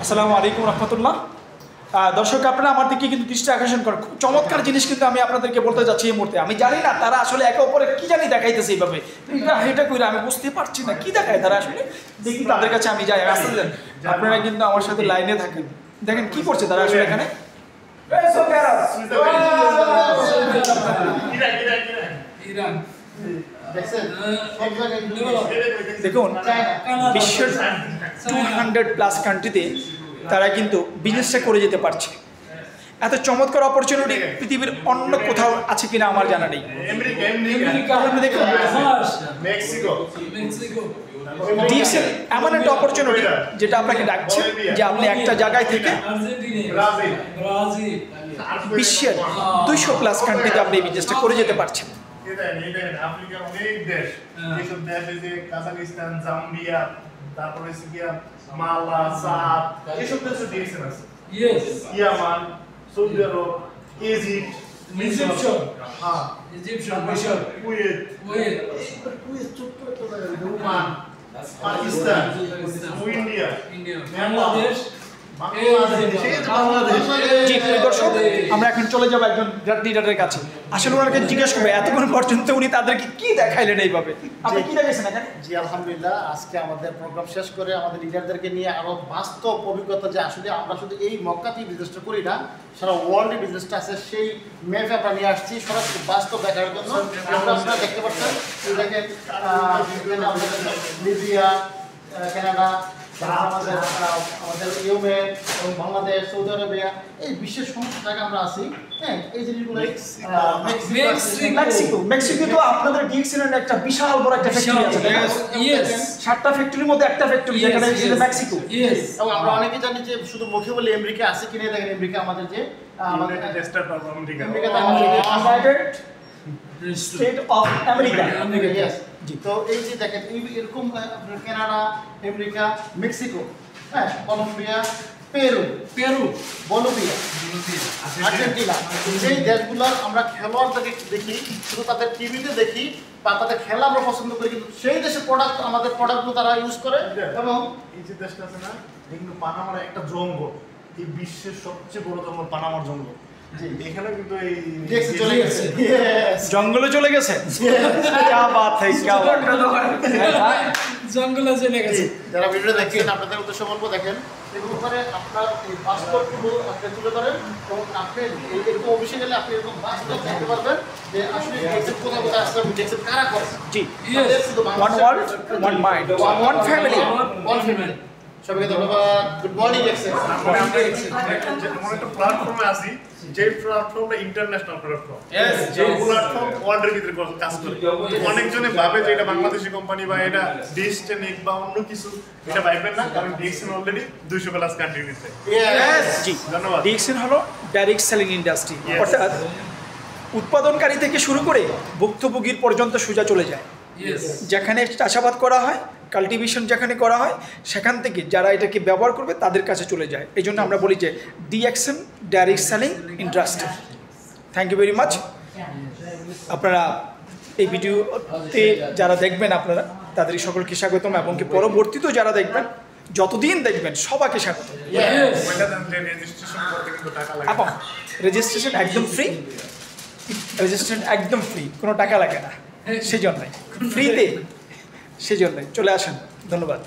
আসসালামু আলাইকুম রহমতুল্লাহ। দর্শক আপনারা আমার দিকে কিন্তু দৃষ্টি আকর্ষণ করেন। খুব চমৎকার জিনিস কিন্তু আমি আপনাদেরকে বলতে যাচ্ছি এই মুহূর্তে। আমি জানি না তারা আসলে একে অপরে কী জানি দেখাইতেছে এইভাবে, এটা করে আমি বুঝতে পারছি না কী দেখায় তারা আসলে। দেখি তাদের কাছে আমি যাই, আসলে আপনারা কিন্তু আমার সাথে লাইনে থাকেন। দেখেন কি করছে তারা আসলে এখানে। দেখুন বিশ্বের 200+ কান্ট্রিতে তারা কিন্তু বিজনেসটা করে যেতে পারছে। এত চমৎকার অপরচুনিটি পৃথিবীর অন্য কোথাও আছে কিনা আমার জানা নেই। দেখুন ডিএক্সএল এমন একটা অপরচুনিটি যেটা আপনাকে ডাকছে যে আপনি একটা জায়গায় থেকে বিশ্বের 200+ কান্ট্রিতে আপনি এই বিজনেসটা করে যেতে পারছেন। আফ্রিকার অনেক দেশ, যেসব দেশ যে কাজাকিস্তান, জাম্বিয়া, তারপরে মালা, সাদ, এসব দেশে ডিএক্সএল আছে। ইয়ামান, সৌদি আরব, ইজিপ্ট, মিশর, মিশর, Kuwait, Oman, Pakistan, India, Bangladesh. Zee দর্শক, আমরা এখন চলে যাবো একজন লিডারের কাছে। আসলে ওনাকে জিজ্ঞেস করবে এতক্ষণ পর্যন্ত উনি তাদেরকে কি দেখাইলেন এইভাবে, আপনি কি দেখেছেন এখানে? জি আলহামদুলিল্লাহ, আজকে আমাদের প্রোগ্রাম শেষ করে আমাদের লিডারদেরকে নিয়ে আরো বাস্তব অভিজ্ঞতা যে আসলে আমরা শুধু এই মক্কাতেই বিজনেসটা করি না, সারা ওয়ার্ল্ডে বিজনেসটা আছে সেই ম্যাপে আমরা নিয়ে আসছি সরাসরি বাস্তব দেখার জন্য। আপনারা দেখতে পাচ্ছেন, দেখেন লিবিয়া, কানাডা, আমাদের ইউএই এবং বাংলাদেশ, সৌদি আরবিয়া, এই বিশ্বের সমস্ত জায়গায় আমরা আছি। হ্যাঁ, এই জিনিসগুলো মেক্সিকো তো আপনাদের ডিএক্সএল এর একটা বিশাল বড় একটা ফ্যাক্টরি আছে। 7টা ফ্যাক্টরির মধ্যে একটা ফ্যাক্টরি যেখানে মেক্সিকো। এবং আমরা অনেকে জানি যে শুধু মুখে বলে আমেরিকা আছে কিনা, দেখেন আমেরিকা আমাদের যে আমাদের টেস্টার পাবো আমেরিকাতে আমাদের ইউনাইটেড স্টেট অফ আমেরিকা। তো এই যে দেখেন এরকম কানাডা, আমেরিকা, মেক্সিকো, হ্যাঁ, কলম্বিয়া, পেরু, বলিভিয়া, আর্জেন্টিনা, এই দেশগুলোর আমরা খেলোয়াড়দেরকে দেখি, শুধু তাদের টিভিতে দেখি বা তাদের খেলা আমরা পছন্দ করি, কিন্তু সেই দেশের প্রোডাক্ট আমাদের প্রোডাক্টগুলো তারা ইউজ করে। এবং এই যে দেশটা আছে না, কিন্তু পানামার একটা জঙ্গল, এই বিশ্বের সবচেয়ে বড় জঙ্গল পানামার জঙ্গল। এখানে কিন্তু এই চলে গেছে, জঙ্গলে চলে গেছে। জঙ্গলে চলে গেছে। যারা ভিডিও দেখছেন আপনাদের উদ্দেশ্য বলবো, দেখেন এগুলো করে আপনার এই বাস্তবগুলো আপনি তুলে ধরেন এবং আপনি এরকম অফিসে গেলে আপনি এরকম বাস্তব দেখতে পারবেন যে আসলে কোথায় কোথায় আসলে ডিএক্সএল কারা করে। জি, one world, one mind, one family. সবাইকে ধন্যবাদ। Good morning DXL. আমরা যেমন একটা প্ল্যাটফর্মে আছি, যে প্ল্যাটফর্মটা ইন্টারন্যাশনাল প্ল্যাটফর্ম, যে প্ল্যাটফর্ম ওয়ার্ল্ডের ভিতরে কাজ করে। অনেকজনে ভাবে যে এটা বাংলাদেশি কোম্পানি বা এটা ডিস্টেনিক বা অন্য কিছু, এটা ভাববেন না, কারণ ডিএক্সএল অলরেডি 200+ কান্ট্রিতে। জি, ধন্যবাদ। ডিএক্সএল হলো ডাইরেক্ট সেলিং ইন্ডাস্ট্রি, অর্থাৎ উৎপাদনকারী থেকে শুরু করে ভুক্তভোগীর পর্যন্ত সোজা চলে যায়। যেখানে চাষাবাদ করা হয়, কাল্টিভেশন যেখানে করা হয়, সেখান থেকে যারা এটাকে ব্যবহার করবে তাদের কাছে চলে যায়। এই জন্য আমরা বলি যে DXL direct selling industry. Thank you very much. আপনারা এই ভিডিওতে যারা দেখবেন আপনারা তাদের সকলকে স্বাগতম, এবং কি পরবর্তীতেও যারা দেখবেন, যতদিন দেখবেন সবাইকে স্বাগত। এবং রেজিস্ট্রেশন একদম ফ্রি, রেজিস্ট্রেশন একদম ফ্রি, কোনো টাকা লাগে না। সেই জন্যই ফ্রিতে, সেই জন্যই চলে আসেন। ধন্যবাদ।